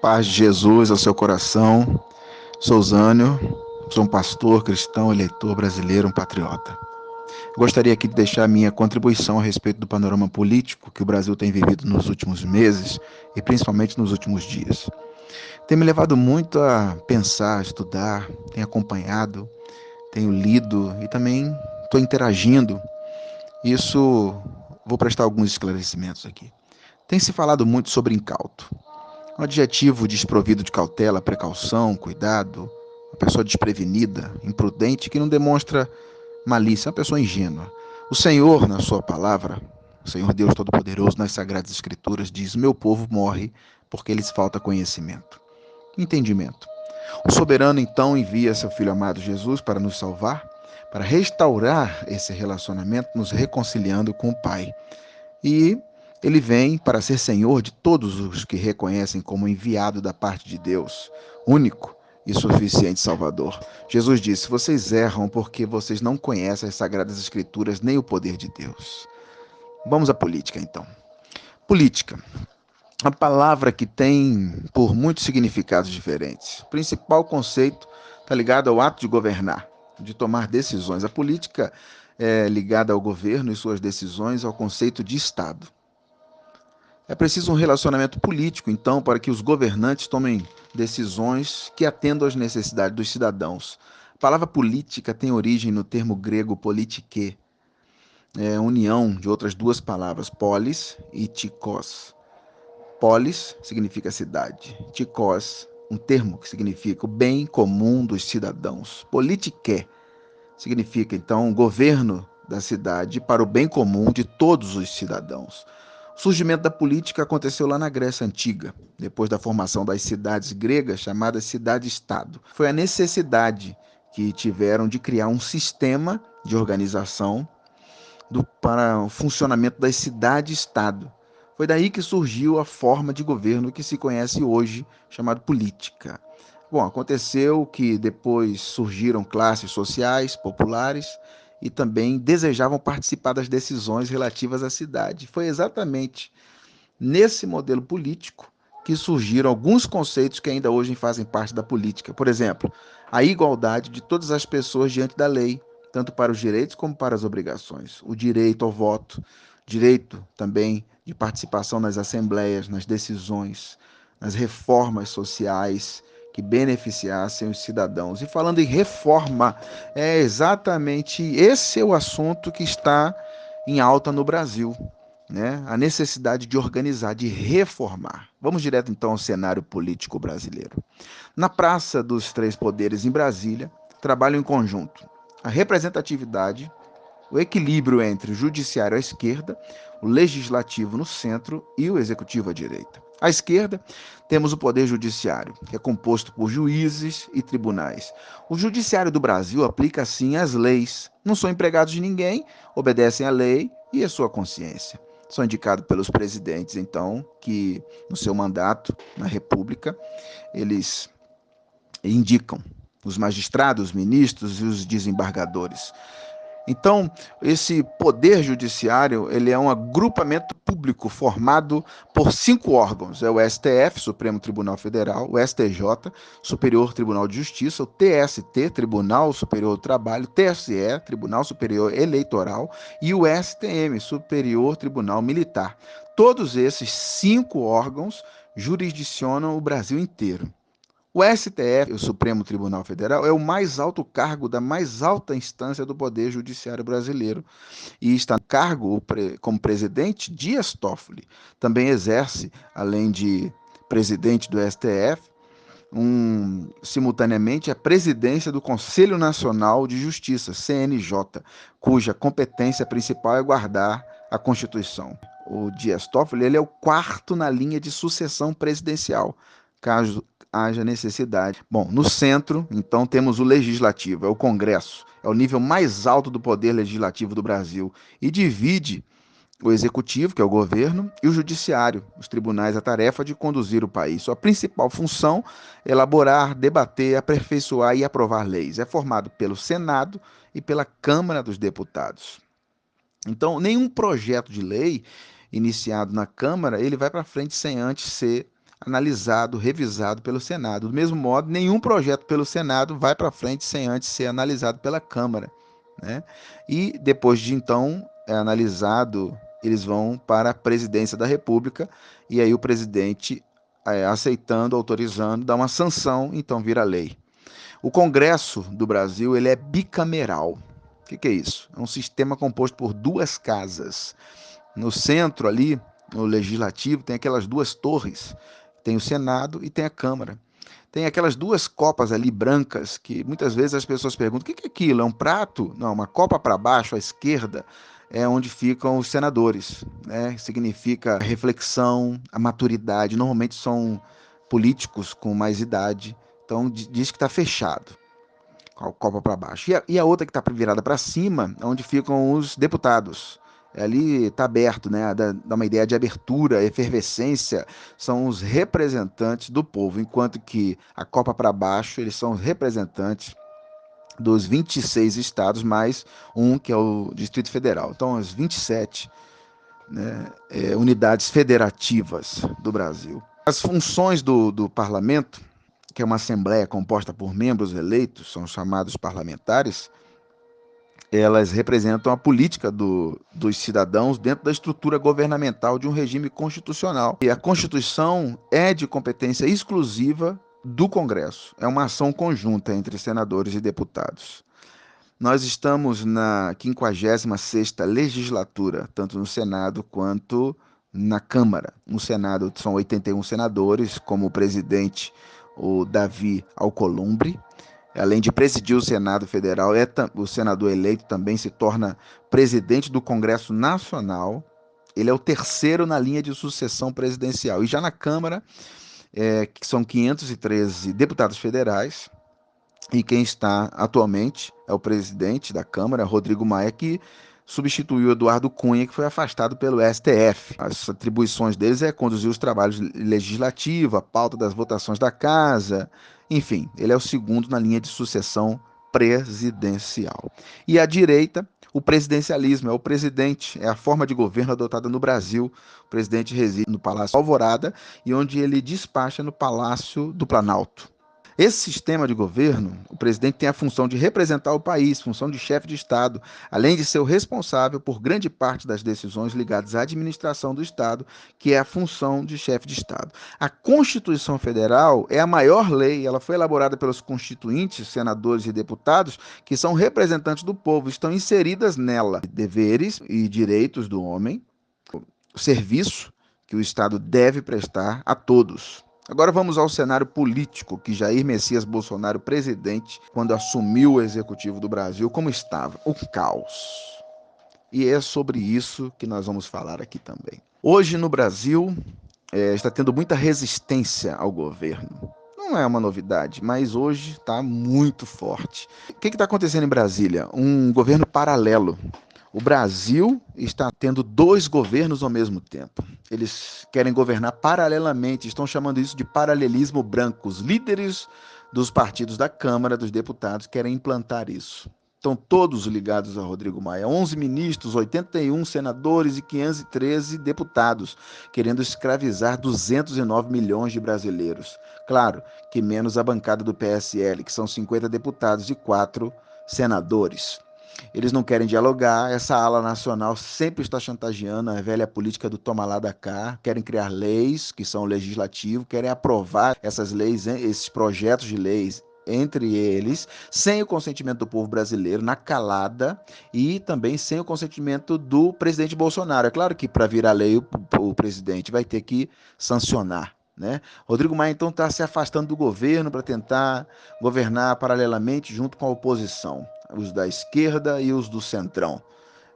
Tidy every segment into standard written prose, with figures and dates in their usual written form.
Paz de Jesus ao seu coração. Sou Zânio, sou um pastor cristão, eleitor brasileiro, um patriota. Gostaria aqui de deixar minha contribuição a respeito do panorama político que o Brasil tem vivido nos últimos meses e principalmente nos últimos dias. Tem me levado muito a pensar, a estudar, tenho acompanhado, tenho lido e também estou interagindo. Isso, vou prestar alguns esclarecimentos aqui. Tem se falado muito sobre incauto. Um adjetivo desprovido de cautela, precaução, cuidado, uma pessoa desprevenida, imprudente, que não demonstra malícia, uma pessoa ingênua. O Senhor, na sua palavra, o Senhor Deus Todo-Poderoso, nas Sagradas Escrituras, diz: meu povo morre porque lhes falta conhecimento, entendimento. O soberano, então, envia seu Filho amado Jesus para nos salvar, para restaurar esse relacionamento, nos reconciliando com o Pai. E ele vem para ser Senhor de todos os que reconhecem como enviado da parte de Deus, único e suficiente Salvador. Jesus disse: vocês erram porque vocês não conhecem as Sagradas Escrituras nem o poder de Deus. Vamos à política, então. Política. A palavra que tem por muitos significados diferentes. O principal conceito está ligado ao ato de governar, de tomar decisões. A política é ligada ao governo e suas decisões, ao conceito de Estado. É preciso um relacionamento político, então, para que os governantes tomem decisões que atendam às necessidades dos cidadãos. A palavra política tem origem no termo grego politike, união de outras duas palavras, polis e tikos. Polis significa cidade, tikos, um termo que significa o bem comum dos cidadãos. Politike significa, então, o governo da cidade para o bem comum de todos os cidadãos. O surgimento da política aconteceu lá na Grécia Antiga, depois da formação das cidades gregas chamadas cidade-estado. Foi a necessidade que tiveram de criar um sistema de organização para o funcionamento das cidades-estado. Foi daí que surgiu a forma de governo que se conhece hoje, chamada política. Bom, aconteceu que depois surgiram classes sociais, populares, e também desejavam participar das decisões relativas à cidade. Foi exatamente nesse modelo político que surgiram alguns conceitos que ainda hoje fazem parte da política. Por exemplo, a igualdade de todas as pessoas diante da lei, tanto para os direitos como para as obrigações. O direito ao voto, direito também de participação nas assembleias, nas decisões, nas reformas sociais que beneficiassem os cidadãos. E falando em reforma, é exatamente esse é o assunto que está em alta no Brasil, né? A necessidade de organizar, de reformar. Vamos direto então ao cenário político brasileiro. Na Praça dos Três Poderes em Brasília, trabalham em conjunto a representatividade, o equilíbrio entre o judiciário à esquerda, o legislativo no centro e o executivo à direita. À esquerda, temos o Poder Judiciário, que é composto por juízes e tribunais. O Judiciário do Brasil aplica, assim, as leis. Não são empregados de ninguém, obedecem à lei e à sua consciência. São indicados pelos presidentes, então, que no seu mandato na República, eles indicam os magistrados, os ministros e os desembargadores. Então, esse poder judiciário, ele é um agrupamento público formado por 5 órgãos. É o STF, Supremo Tribunal Federal, o STJ, Superior Tribunal de Justiça, o TST, Tribunal Superior do Trabalho, TSE, Tribunal Superior Eleitoral, e o STM, Superior Tribunal Militar. Todos esses 5 órgãos jurisdicionam o Brasil inteiro. O STF, o Supremo Tribunal Federal, é o mais alto cargo da mais alta instância do Poder Judiciário brasileiro e está no cargo como presidente Dias Toffoli. Também exerce, além de presidente do STF, simultaneamente a presidência do Conselho Nacional de Justiça, CNJ, cuja competência principal é guardar a Constituição. O Dias Toffoli ele é o quarto na linha de sucessão presidencial, caso haja necessidade. Bom, no centro, então, temos o Legislativo, é o Congresso, é o nível mais alto do poder legislativo do Brasil e divide o Executivo, que é o governo, e o Judiciário, os tribunais, a tarefa de conduzir o país. Sua principal função é elaborar, debater, aperfeiçoar e aprovar leis. É formado pelo Senado e pela Câmara dos Deputados. Então, nenhum projeto de lei iniciado na Câmara, ele vai para frente sem antes ser analisado, revisado pelo Senado. Do mesmo modo, nenhum projeto pelo Senado vai para frente sem antes ser analisado pela Câmara, né? E depois de então analisado, eles vão para a presidência da República e aí o presidente, aceitando, autorizando, dá uma sanção, então vira lei. O Congresso do Brasil ele é bicameral. O que é isso? É um sistema composto por duas casas. No centro ali, no Legislativo, tem aquelas duas torres. Tem o Senado e tem a Câmara. Tem aquelas duas copas ali brancas que muitas vezes as pessoas perguntam: o que é aquilo? É um prato? Não, uma copa para baixo, à esquerda, é onde ficam os senadores, né? Significa a reflexão, a maturidade. Normalmente são políticos com mais idade. Então diz que está fechado, com a copa para baixo. E a outra que está virada para cima, é onde ficam os deputados. Ali está aberto, né? Dá uma ideia de abertura, efervescência. São os representantes do povo, enquanto que a copa para baixo, eles são os representantes dos 26 estados, mais um que é o Distrito Federal. Então, as 27, né, unidades federativas do Brasil. As funções do parlamento, que é uma assembleia composta por membros eleitos, são chamados parlamentares, elas representam a política dos cidadãos dentro da estrutura governamental de um regime constitucional. E a Constituição é de competência exclusiva do Congresso. É uma ação conjunta entre senadores e deputados. Nós estamos na 56ª legislatura, tanto no Senado quanto na Câmara. No Senado são 81 senadores, como o presidente, o Davi Alcolumbre. Além de presidir o Senado Federal, o senador eleito também se torna presidente do Congresso Nacional. Ele é o terceiro na linha de sucessão presidencial. E já na Câmara, que são 513 deputados federais, e quem está atualmente é o presidente da Câmara, Rodrigo Maia, que substituiu Eduardo Cunha, que foi afastado pelo STF. As atribuições deles é conduzir os trabalhos legislativos, a pauta das votações da casa, enfim, ele é o segundo na linha de sucessão presidencial. E à direita, o presidencialismo, é o presidente, é a forma de governo adotada no Brasil. O presidente reside no Palácio Alvorada e onde ele despacha no Palácio do Planalto. Esse sistema de governo, o presidente tem a função de representar o país, função de chefe de Estado, além de ser o responsável por grande parte das decisões ligadas à administração do Estado, que é a função de chefe de Estado. A Constituição Federal é a maior lei, ela foi elaborada pelos constituintes, senadores e deputados, que são representantes do povo, estão inseridas nela deveres e direitos do homem, o serviço que o Estado deve prestar a todos. Agora vamos ao cenário político que Jair Messias Bolsonaro, presidente, quando assumiu o executivo do Brasil, como estava? O caos. E é sobre isso que nós vamos falar aqui também. Hoje no Brasil está tendo muita resistência ao governo. Não é uma novidade, mas hoje está muito forte. O que está acontecendo em Brasília? Um governo paralelo. O Brasil está tendo dois governos ao mesmo tempo. Eles querem governar paralelamente, estão chamando isso de paralelismo branco. Os líderes dos partidos da Câmara dos Deputados querem implantar isso. Estão todos ligados a Rodrigo Maia. 11 ministros, 81 senadores e 513 deputados, querendo escravizar 209 milhões de brasileiros. Claro que menos a bancada do PSL, que são 50 deputados e 4 senadores. Eles não querem dialogar, essa ala nacional sempre está chantageando a velha política do toma lá da cá, querem criar leis, que são o legislativo, querem aprovar essas leis, esses projetos de leis entre eles, sem o consentimento do povo brasileiro, na calada, e também sem o consentimento do presidente Bolsonaro. É claro que para virar lei o presidente vai ter que sancionar, né? Rodrigo Maia então está se afastando do governo para tentar governar paralelamente junto com a oposição, os da esquerda e os do centrão.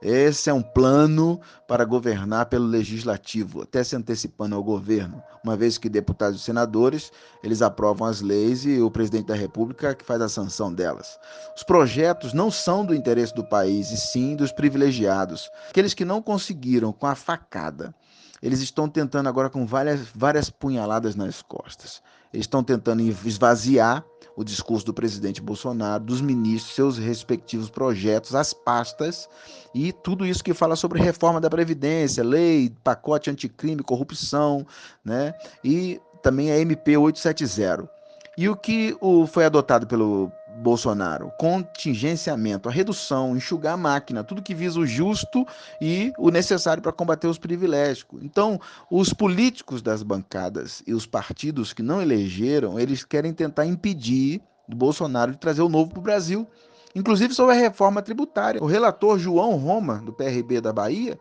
Esse é um plano para governar pelo legislativo, até se antecipando ao governo, uma vez que deputados e senadores, eles aprovam as leis e o presidente da República que faz a sanção delas. Os projetos não são do interesse do país, e sim dos privilegiados, aqueles que não conseguiram com a facada. Eles estão tentando agora com várias punhaladas nas costas. Eles estão tentando esvaziar o discurso do presidente Bolsonaro, dos ministros, seus respectivos projetos, as pastas e tudo isso que fala sobre reforma da Previdência, lei, pacote anticrime, corrupção, né? E também a MP 870. E o que foi adotado pelo Bolsonaro? Contingenciamento, a redução, enxugar a máquina, tudo que visa o justo e o necessário para combater os privilégios. Então, os políticos das bancadas e os partidos que não elegeram, eles querem tentar impedir o Bolsonaro de trazer o novo para o Brasil, inclusive sobre a reforma tributária. O relator João Roma, do PRB da Bahia,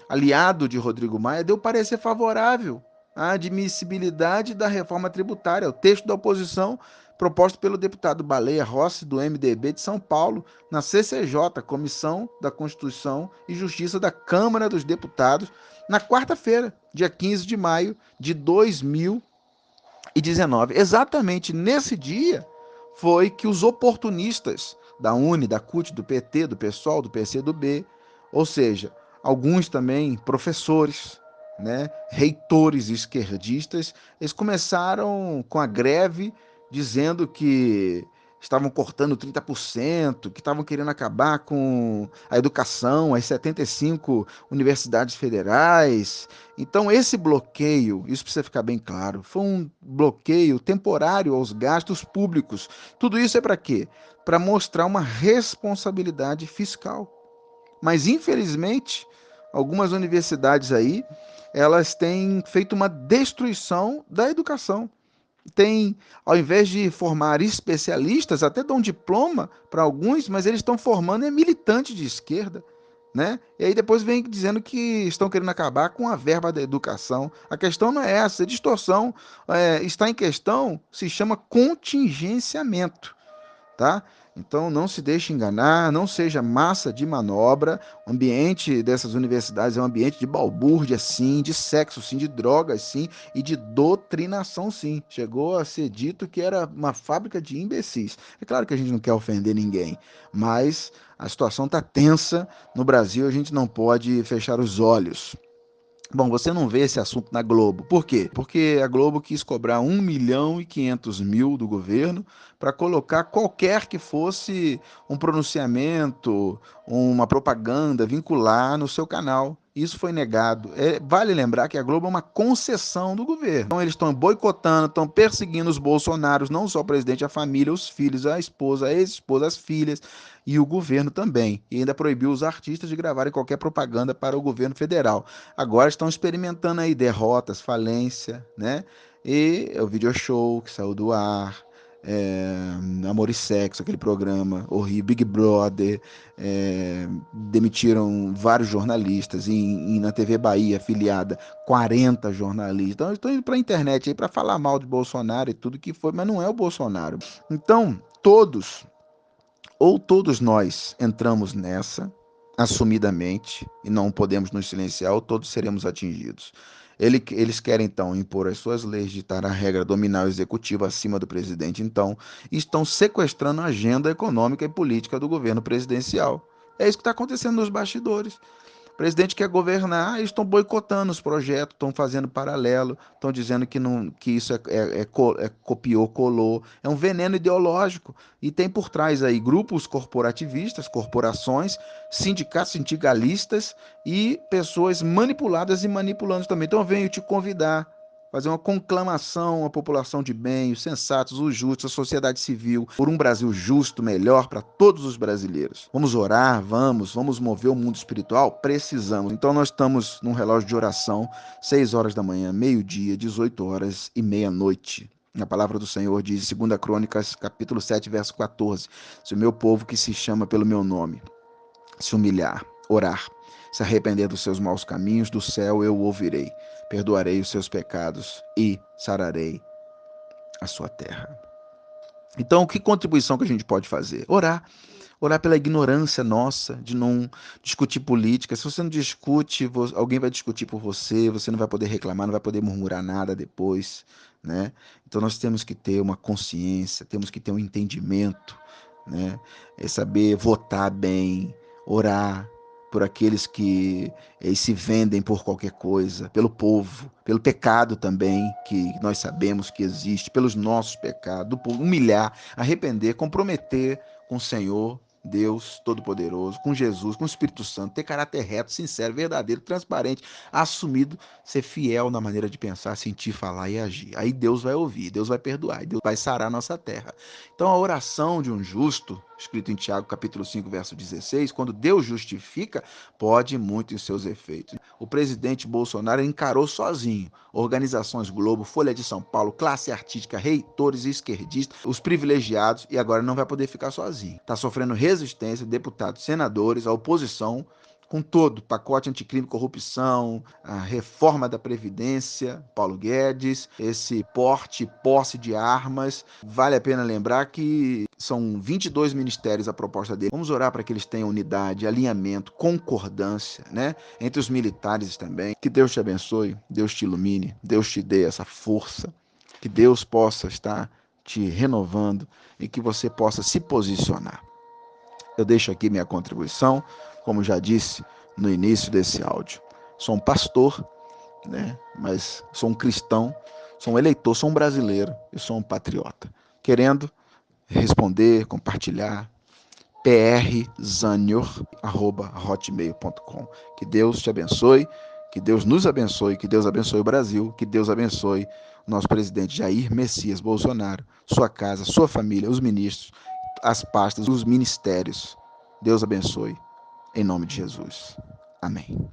aliado de Rodrigo Maia, deu parecer favorável à admissibilidade da reforma tributária. O texto da oposição proposto pelo deputado Baleia Rossi, do MDB de São Paulo, na CCJ, Comissão da Constituição e Justiça da Câmara dos Deputados, na quarta-feira, dia 15 de maio de 2019. Exatamente nesse dia foi que os oportunistas da UNE, da CUT, do PT, do PSOL, do PCdoB, ou seja, alguns também professores, né, reitores esquerdistas, eles começaram com a greve dizendo que estavam cortando 30%, que estavam querendo acabar com a educação, as 75 universidades federais. Então, esse bloqueio, isso precisa ficar bem claro, foi um bloqueio temporário aos gastos públicos. Tudo isso é para quê? Para mostrar uma responsabilidade fiscal. Mas, infelizmente, algumas universidades aí, elas têm feito uma destruição da educação. Tem, ao invés de formar especialistas, até dão diploma para alguns, mas eles estão formando militantes de esquerda, né? E aí depois vem dizendo que estão querendo acabar com a verba da educação. A questão não é essa, a distorção está em questão, se chama contingenciamento, tá? Então não se deixe enganar, não seja massa de manobra. O ambiente dessas universidades é um ambiente de balbúrdia, sim, de sexo, sim, de drogas, sim, e de doutrinação, sim. Chegou a ser dito que era uma fábrica de imbecis. É claro que a gente não quer ofender ninguém, mas a situação está tensa no Brasil, a gente não pode fechar os olhos. Bom, você não vê esse assunto na Globo. Por quê? Porque a Globo quis cobrar 1.500.000 do governo para colocar qualquer que fosse um pronunciamento, uma propaganda vincular no seu canal. Isso foi negado. Vale lembrar que a Globo é uma concessão do governo. Então eles estão boicotando, estão perseguindo os bolsonaros, não só o presidente, a família, os filhos, a esposa, a ex-esposa, as filhas e o governo também. E ainda proibiu os artistas de gravarem qualquer propaganda para o governo federal. Agora estão experimentando aí derrotas, falência, né? E o video show que saiu do ar, é, Amor e Sexo, aquele programa horrível, Big Brother, demitiram vários jornalistas, na TV Bahia, afiliada, 40 jornalistas. Então, estão indo para a internet aí para falar mal de Bolsonaro e tudo que foi, mas não é o Bolsonaro. Então, todos nós entramos nessa, assumidamente, e não podemos nos silenciar, ou todos seremos atingidos. Eles querem, então, impor as suas leis, ditar a regra, dominar o executivo acima do presidente, então, e estão sequestrando a agenda econômica e política do governo presidencial. É isso que está acontecendo nos bastidores. O presidente quer governar, eles estão boicotando os projetos, estão fazendo paralelo, estão dizendo que, não, que isso copiou, colou. É um veneno ideológico. E tem por trás aí grupos corporativistas, corporações, sindicatos, sindicalistas e pessoas manipuladas e manipulando também. Então eu venho te convidar, fazer uma conclamação à população de bem, os sensatos, os justos, a sociedade civil, por um Brasil justo, melhor para todos os brasileiros. Vamos orar, vamos mover o mundo espiritual? Precisamos. Então nós estamos num relógio de oração, 6 horas da manhã, meio-dia, 18 horas e meia-noite. A palavra do Senhor diz, 2 Crônicas, capítulo 7, verso 14, se o meu povo que se chama pelo meu nome se humilhar, orar, se arrepender dos seus maus caminhos, do céu eu o ouvirei, perdoarei os seus pecados e sararei a sua terra. Então, que contribuição que a gente pode fazer? Orar. Orar pela ignorância nossa de não discutir política. Se você não discute, alguém vai discutir por você, você não vai poder reclamar, não vai poder murmurar nada depois, né? Então nós temos que ter uma consciência, temos que ter um entendimento, né? É saber votar bem, orar por aqueles que se vendem por qualquer coisa, pelo povo, pelo pecado também, que nós sabemos que existe, pelos nossos pecados, humilhar, arrepender, comprometer com o Senhor, Deus Todo-Poderoso, com Jesus, com o Espírito Santo, ter caráter reto, sincero, verdadeiro, transparente, assumido, ser fiel na maneira de pensar, sentir, falar e agir. Aí Deus vai ouvir, Deus vai perdoar, Deus vai sarar a nossa terra. Então a oração de um justo, escrito em Tiago capítulo 5, verso 16, quando Deus justifica, pode muito em seus efeitos. O presidente Bolsonaro encarou sozinho organizações Globo, Folha de São Paulo, classe artística, reitores e esquerdistas, os privilegiados, e agora não vai poder ficar sozinho. Está sofrendo resistência, deputados, senadores, a oposição, com todo, pacote anticrime, corrupção, a reforma da Previdência, Paulo Guedes, esse porte e posse de armas. Vale a pena lembrar que são 22 ministérios a proposta dele. Vamos orar para que eles tenham unidade, alinhamento, concordância, né? Entre os militares também. Que Deus te abençoe, Deus te ilumine, Deus te dê essa força, que Deus possa estar te renovando e que você possa se posicionar. Eu deixo aqui minha contribuição, como já disse no início desse áudio. Sou um pastor, né? Mas sou um cristão, sou um eleitor, sou um brasileiro e sou um patriota. Querendo responder, compartilhar, przanior@hotmail.com. Que Deus te abençoe, que Deus nos abençoe, que Deus abençoe o Brasil, que Deus abençoe o nosso presidente Jair Messias Bolsonaro, sua casa, sua família, os ministros, as pastas, os ministérios. Deus abençoe, em nome de Jesus. Amém.